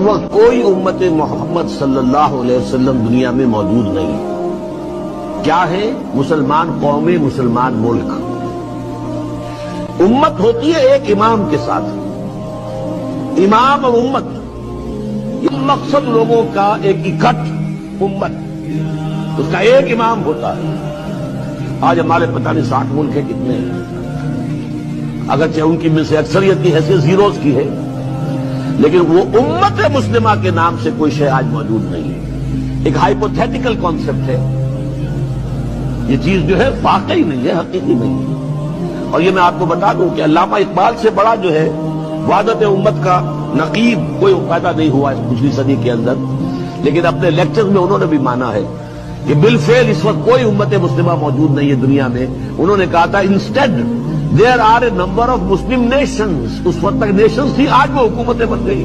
वक्त कोई उम्मत मोहम्मद सल्लल्लाहु अलैहि वसल्लम दुनिया में मौजूद नहीं। क्या है? मुसलमान कौमें, मुसलमान मुल्क। उम्मत होती है एक इमाम के साथ। इमाम और उम्मत, ये मकसद लोगों का एक इकट्ठ उम्मत, उसका एक इमाम होता है। आज हमारे पता नहीं 60 मुल्क है कितने हैं, अगरचे उनकी में से अक्सरियत की हैसियत जीरोज की है, लेकिन वो उम्मत मुस्लिमा के नाम से कोई शय आज मौजूद नहीं है। एक हाइपोथेटिकल कॉन्सेप्ट है। ये चीज जो है वाकई नहीं है, हकीकी नहीं है। और ये मैं आपको बता दूं कि अल्लामा इकबाल से बड़ा जो है वहदत उम्मत का नकीब कोई पैदा नहीं हुआ इस पिछली सदी के अंदर, लेकिन अपने लेक्चर में उन्होंने भी माना है कि बिलफेल इस वक्त कोई उम्मत मुस्लिमा मौजूद नहीं है दुनिया में। उन्होंने कहा था instead there are a number of Muslim nations. उस वक्त तक नेशंस थी, आज वो हुकूमतें बन गई।